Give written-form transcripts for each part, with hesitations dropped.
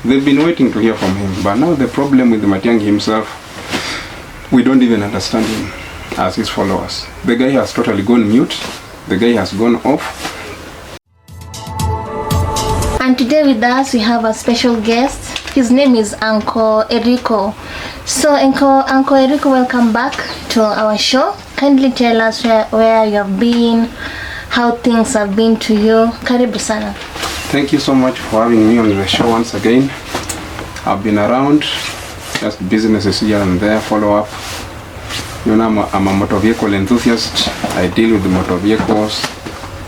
They've been waiting to hear from him. But now the problem with Matiang himself, we don't even understand him as his followers. The guy has totally gone mute. The guy has gone off. And today with us we have a special guest. His name is Uncle Erico. So Uncle Erico, welcome back to our show. Kindly tell us where you have been, how things have been to you. Karibu sana. Thank you so much for having me on the show once again. I've been around, just businesses here and there, follow up. You know, I'm a motor vehicle enthusiast. I deal with the motor vehicles,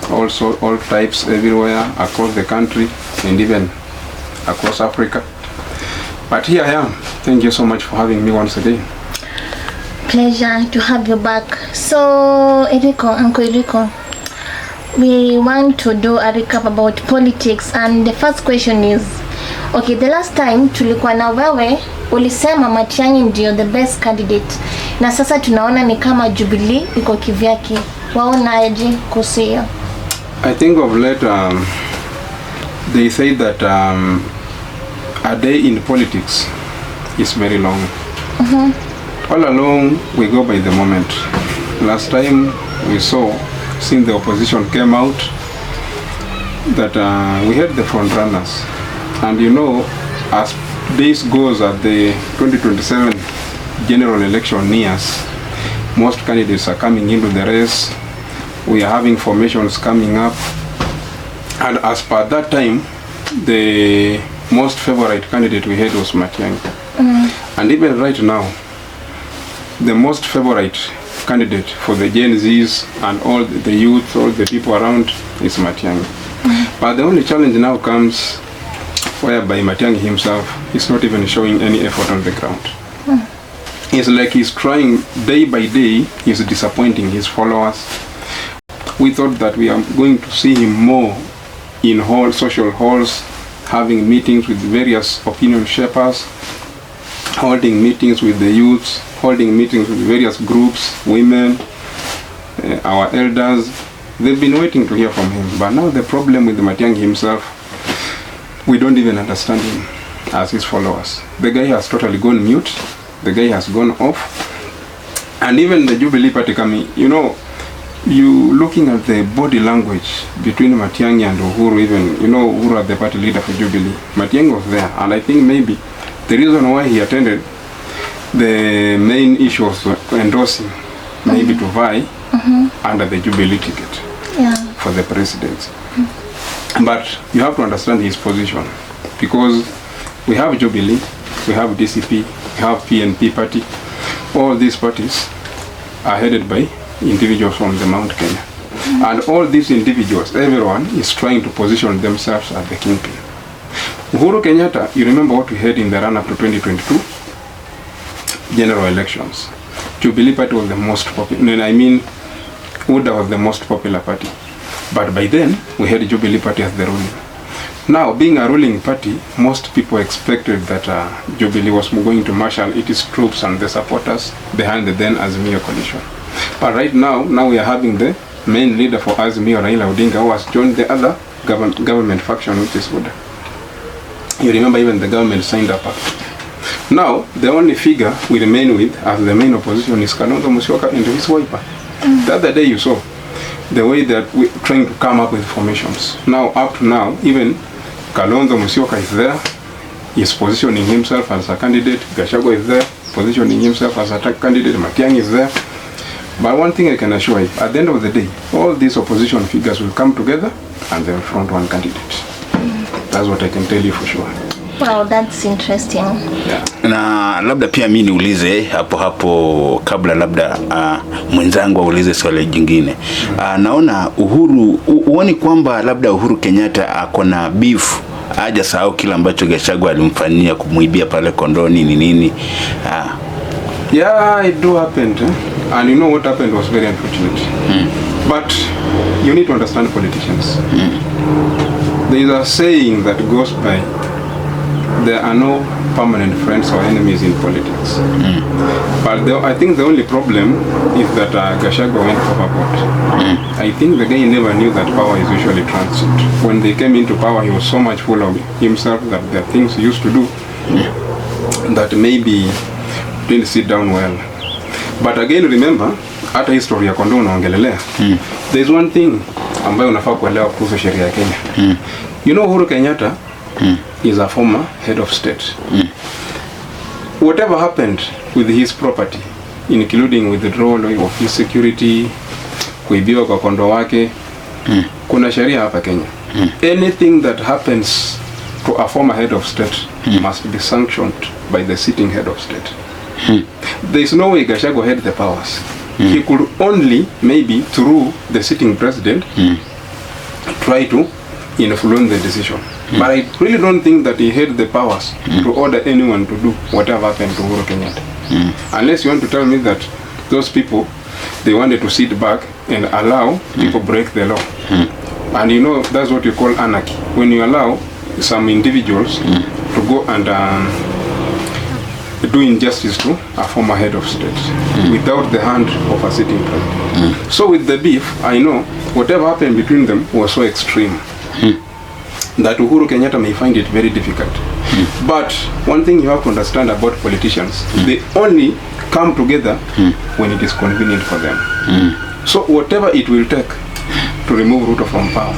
also all types everywhere across the country and even across Africa. But here I am. Thank you so much for having me once again. Pleasure to have you back. So Uncle Erico, we want to do a recap about politics, and the first question is, okay, the last time tulikuwa na wewe ulisema Matiang ndio the best candidate, na sasa tunaona ni kama Jubilee iko kivyake. Waonaje kuhusu hiyo? I think of late they say that a day in politics is very long. All along we go by the moment. Last time we saw, since the opposition came out, that we had the front runners, and you know, as days goes at the 2027 general election nears, most candidates are coming into the race. We are having formations coming up, and as per that time, the most favorite candidate we had was Matiang. And even right now, the most favorite candidate for the Gen Zs and all the youth, all the people around, is Matiang. But the only challenge now comes whereby Matiang himself is not even showing any effort on the ground. It's like he's trying day by day, he's disappointing his followers. We thought that we are going to see him more in social halls, having meetings with various opinion shapers, holding meetings with the youths, holding meetings with various groups, women, our elders. They've been waiting to hear from him. But now the problem with Matiang himself, we don't even understand him as his followers. The guy has totally gone mute. The guy has gone off. And even the Jubilee party coming, you know, you looking at the body language between Matiang and Uhuru, even, you know, Uhuru at the party leader for Jubilee. Matiang was there, and I think maybe the reason why he attended, the main issue was to endorse him, maybe to vie under the Jubilee ticket for the presidency. But you have to understand his position, because we have Jubilee, we have DCP, we have PNP party. All these parties are headed by individuals from the Mount Kenya. And all these individuals, everyone is trying to position themselves as the kingpin. Uhuru Kenyatta, you remember what we had in the run-up to 2022 general elections. Jubilee party was the most popular, I mean, UDA was the most popular party. But by then, we had Jubilee party as the ruling. Now, being a ruling party, most people expected that Jubilee was going to marshal its troops and the supporters behind the then Azimio coalition. But right now we are having the main leader for Azimio, Raila Odinga, who has joined the other government faction, which is UDA. You remember even the government signed up. Now, the only figure we remain with as the main opposition is Kalonzo Musyoka and his wiper. The other day you saw the way that we're trying to come up with formations. Now, up to now, even Kalonzo Musyoka is there. He's positioning himself as a candidate. Gachagua is there, positioning himself as a candidate. Matiang is there. But one thing I can assure you, at the end of the day, all these opposition figures will come together and they will front one candidate. That's what I can tell you for sure. Wow, that's interesting. Yeah. Na labda pia mimi niulize hapo kabla labda mwenzangu aulize swali jingine. Naona Uhuru, uone kwamba labda Uhuru Kenyatta akona beef, haja sahau kila ambacho Gachagua alimfanyia kumuibia pale kondoni nini. Yeah, it do happened. And you know what happened was very unfortunate. But you need to understand politicians. There is a saying that goes by, there are no permanent friends or enemies in politics. But I think the only problem is that Gachagua went overboard. I think the guy never knew that power is usually transit. When they came into power, he was so much full of himself that there are things he used to do that maybe didn't sit down well. But again, remember, hata history ya Kondo unaongelelea, there's one thing ambayo unafaa kuelewa kuhusu sheria ya Kenya. You know, Uhuru Kenyatta is a former head of state. Whatever happened with his property, including withdrawal of his security, kuibiwa kwa kondo wake, kuna sheria hapa Kenya. Anything that happens to a former head of state must be sanctioned by the sitting head of state. There is no way Gachagua had the powers. He could only, maybe through the sitting president, try to influence the decision. But I really don't think that he had the powers to order anyone to do whatever happened to Uhuru Kenyatta. Unless you want to tell me that those people, they wanted to sit back and allow people break the law. And you know, that's what you call anarchy. When you allow some individuals to go and do injustice to a former head of state without the hand of a sitting president. So with the beef, I know whatever happened between them was so extreme that Uhuru Kenyatta may find it very difficult. But one thing you have to understand about politicians, they only come together when it is convenient for them. So whatever it will take to remove Ruto from power,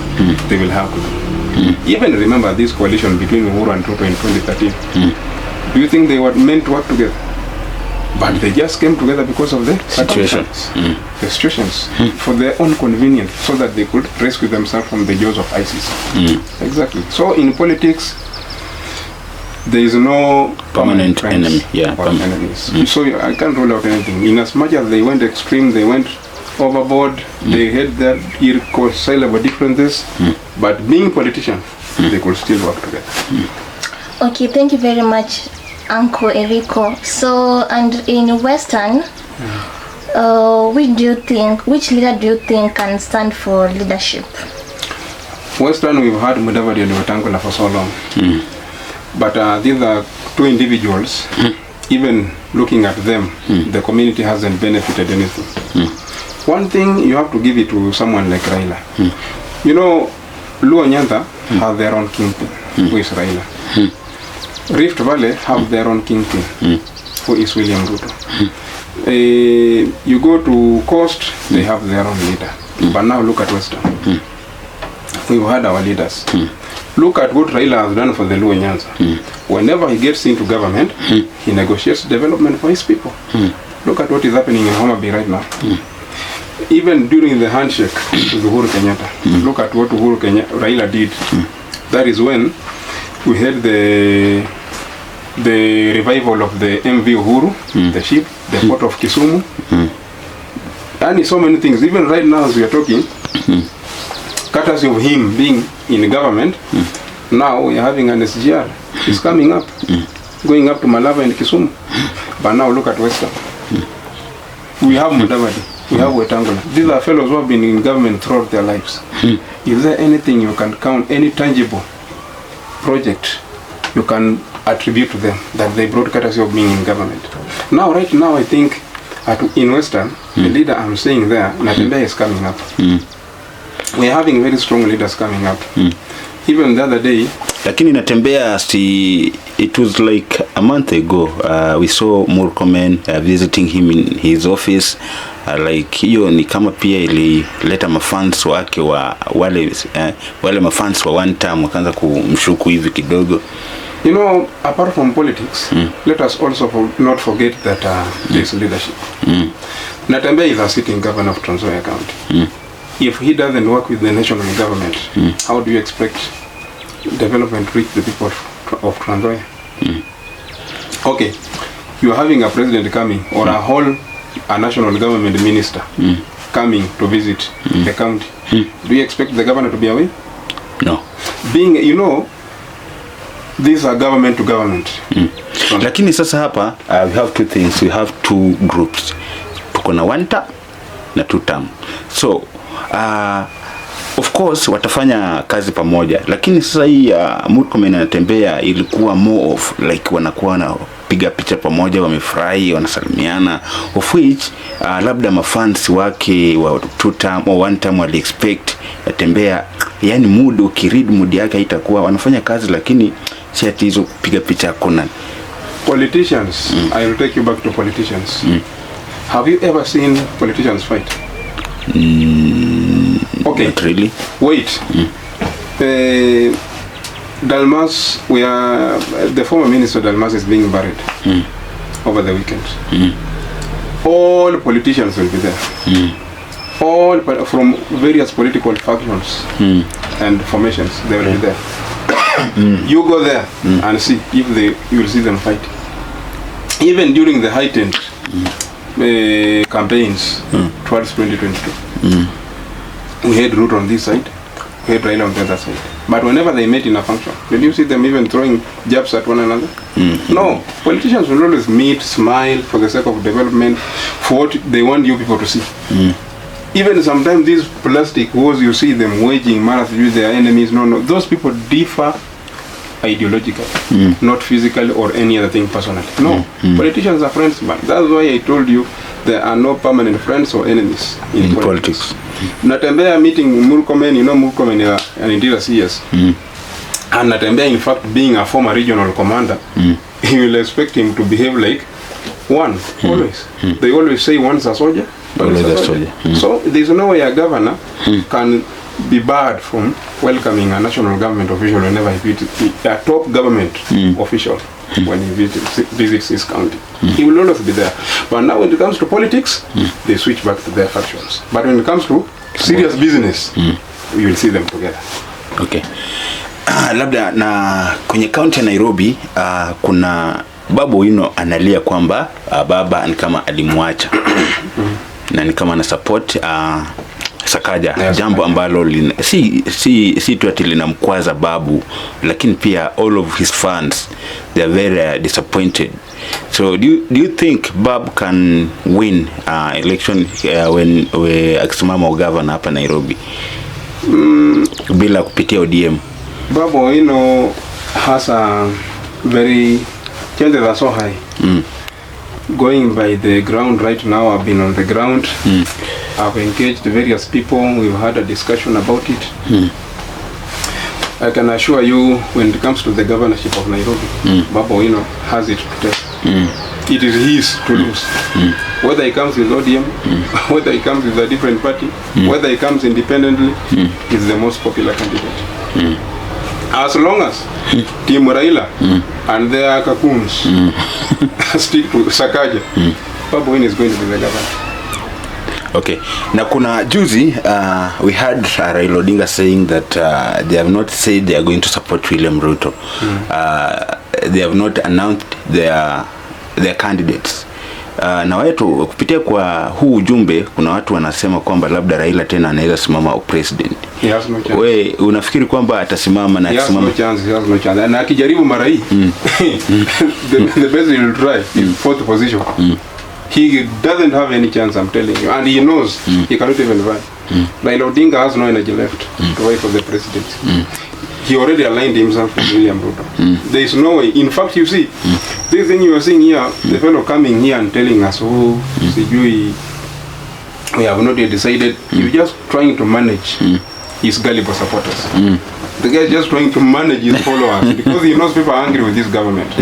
they will have to do. Even remember this coalition between Uhuru and Ruto in 2013. Do you think they were meant to work together? But they just came together because of the situations. The situations for their own convenience, so that they could rescue themselves from the jaws of ISIS. Exactly. So in politics, there is no permanent enemy. Or enemies. So I can't rule out anything. In as much as they went extreme, they went overboard, they had their irreconcilable differences, but being politicians, they could still work together. Okay, thank you very much, Uncle Eriko. So, and in Western, which leader do you think can stand for leadership? Western, we've had Mudavadi and Wetangula for so long. But these are two individuals, even looking at them, the community hasn't benefited anything. One thing, you have to give it to someone like Raila. You know, Luo Nyanza have their own kingpin, who is Raila. Rift Valley have their own kingpin, who is William Ruto. You go to Coast, they have their own leader. But now look at Western. We've had our leaders. Look at what Raila has done for the Luo Nyanza. Whenever he gets into government, he negotiates development for his people. Look at what is happening in Homa Bay right now. Even during the handshake with Uhuru Kenyatta, look at what Raila did. That is when we had the revival of the MV Uhuru, the ship, the port of Kisumu, and so many things. Even right now as we are talking, courtesy of him being in government, now we are having an SGR. It's coming up, going up to Malava and Kisumu. But now look at Western. We have Mudavadi, we have Wetangula. These are fellows who have been in government throughout their lives. Is there anything you can count, any tangible project you can attribute to them that they brought courtesy of being in government? Now, right now, I think in Western, the leader I'm saying there, Natembeya, is coming up. We are having very strong leaders coming up. Even the other day, lakini Natembeya, it was like a month ago, we saw Murkomen visiting him in his office. Like hiyo ni kama pia ilileta mafans wake wa wale mafans wa one time wakaanza kumshuku hivi kidogo. You know, apart from politics, let us also not forget that there is leadership. Natembeya is a sitting governor of Trans Nzoia County. If he doesn't work with the national government, how do you expect development to reach the people of Trans Nzoia? Okay, you are having a president coming, or a national government minister coming to visit the county. Do you expect the governor to be away? No. Being, you know, these are government to government. Lakini sasa hapa we have two things. We have two groups. Tuko na one term na two term. So of course watafanya kazi pamoja, lakini sasa hii Murkomen anatembea ilikuwa more of like wanakuwa na piga picha pamoja, wamefurahi, wanasalimiana, of which labda mafans wake wa 2 term or 1 term wali expect atembea, yani mood ukiread mood yake itakuwa wanafanya kazi, lakini si ati hizo piga picha kuna politicians. I will take you back to politicians. Have you ever seen politicians fight? Okay. Not really. Wait. Dalmas, the former minister Dalmas is being buried over the weekend. All politicians will be there. All from various political factions and formations, they will be there. You go there and see if you will see them fight. Even during the heightened campaigns towards 2022, we had Ruto on this side, we had Raila on the other side. But whenever they met in a function, did you see them even throwing jabs at one another? No. Politicians will always meet, smile for the sake of development, for what they want you people to see. Even sometimes these plastic wars, you see them waging marathons with their enemies. No, those people differ ideologically, not physically or any other thing personally. No, politicians are friends, man. That's why I told you there are no permanent friends or enemies in politics. Natembea meeting Murkomen, you know Murkomen an interior CS. And Natembea, in fact, being a former regional commander, you will expect him to behave like one, always. They always say one's a soldier, always a soldier. So there's no way a governor can be barred from welcoming a national government official whenever he visits, a top government official when he visits his county. He will always be there. But now when it comes to politics, they switch back to their factions. But when it comes to serious business, you will see them together. Okay. Labda na kwenye county ya Nairobi kuna Babu Owino analia kwamba baba ni kama alimwacha na ni kama na support Sakaja, jambo ambalo si tu ati linamkwaza Babu, lakini pia all of his fans, they are very disappointed. So do you think Babu can win election when akisimama governor hapa Nairobi bila kupitia ODM? Babu Owino has a very, chances are so high. Going by the ground right now, I've been on the ground. I've engaged various people. We've had a discussion about it. I can assure you, when it comes to the governorship of Nairobi, Babu Owino has it to take. It is his to lose. Whether he comes with ODM, whether he comes with a different party, whether he comes independently, he's the most popular candidate. As long as Team Raila and their cocoons stick to Sakaja, Babu Owino is going to be the governor. Okay. Na kuna juzi we had Raila Odinga saying that they have not said they are going to support William Ruto. They have not announced their candidates. Na watu kupitia kwa huu ujumbe kuna watu wanasema kwamba labda Raila tena anaweza simama au president. We unafikiri kwamba atasimama na akisimama? He has no chance. Na akijaribu mara hii the best he will try is fourth position. He doesn't have any chance, I'm telling you, and he knows he cannot even vie. Raila Odinga has no energy left to vie for the presidency. He already aligned himself with William Ruto. There is no way. In fact, you see, this thing you are seeing here, the fellow coming here and telling us, we have not yet decided. You're just trying to manage his gullible supporters. The guy is just trying to manage his followers because he knows people are angry with this government.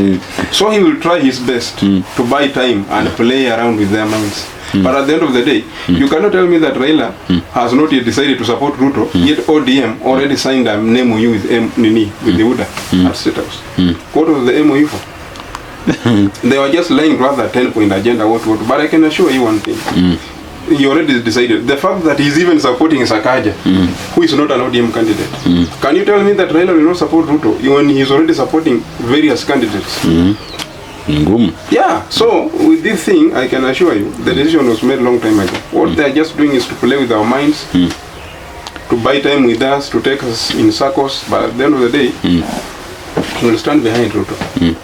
So he will try his best to buy time and play around with their minds. But at the end of the day, you cannot tell me that Raila has not yet decided to support Ruto, yet ODM already signed a MOU with the UDA at State House. What was the MOU for? They were just laying rather 10-point agenda, what. But I can assure you one thing. He already decided. The fact that he's even supporting Sakaja, who is not an ODM candidate. Can you tell me that Raila will not support Ruto when he's already supporting various candidates? Yeah, so with this thing, I can assure you, the decision was made a long time ago. What they are just doing is to play with our minds, to buy time with us, to take us in circles, but at the end of the day, he will stand behind Ruto.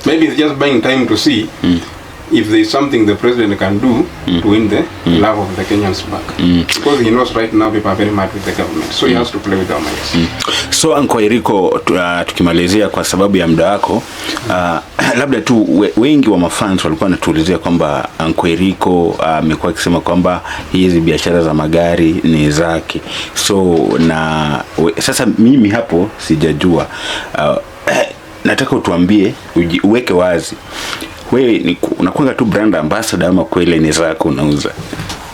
Maybe he's just buying time to see if there is something the president can do to win the love of the Kenyans back. Because he knows right now people are very mad with the government. So he has to play with our minds. So Uncle Eriko, tukimalizia kwa sababu ya muda wako, labda tu wengi wa mafans walikuwa wanatuulizia kwamba Uncle Eriko amekuwa akisema kwamba hizi biashara za magari ni zake. So na sasa mimi hapo sijajua. Nataka utuambie, uweke wazi. Wewe unakuwa tu brand ambassador ama kweli ni zako unauza?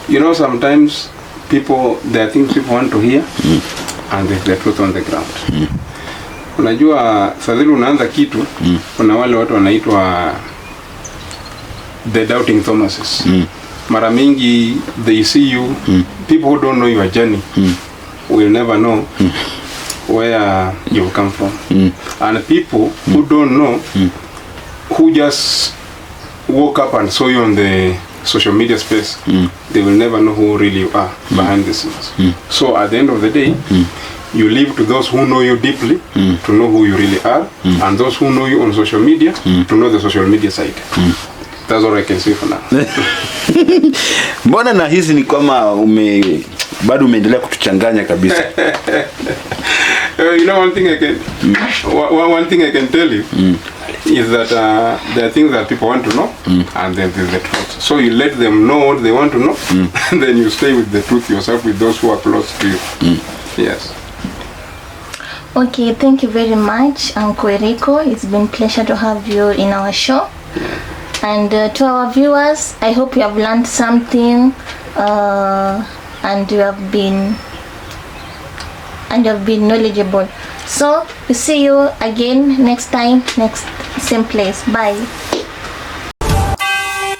You know, sometimes there are things people want to hear and there's the truth on the ground. Unajua sasa unaanza kitu, kuna wale watu wanaitwa the doubting Thomases. Mara mingi they see you, people who don't know your journey will never know where you come from. And people who don't know, who just woke up and saw you on the social media space, they will never know who really you are behind the scenes. So at the end of the day, you leave to those who know you deeply to know who you really are, and those who know you on social media to know the social media side. That's all I can say for now. Mbona nahisi ni kama bado umeendelea kutuchanganya kabisa. You know, one thing I can tell you is that there are things that people want to know, and then there's the truth. So you let them know what they want to know, and then you stay with the truth yourself, with those who are close to you. Yes. Okay, thank you very much, Uncle Eriko. It's been a pleasure to have you in our show. And to our viewers, I hope you have learned something, and you have been knowledgeable. So we see you again next time, next same place. Bye.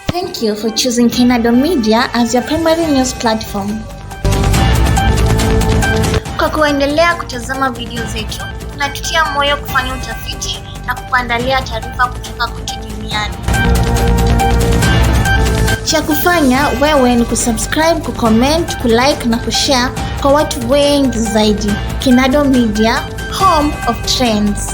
Thank you for choosing Kenado Media as your primary news platform. Kwa kuendelea kutazama video zetu, tunatutia moyo kufanya utafiti na kuandalia taarifa kutoka kote duniani. Cha kufanya wewe ni kusubscribe, kucomment, kulike na kushare kwa watu wengi zaidi. Kenado Media, home of trends.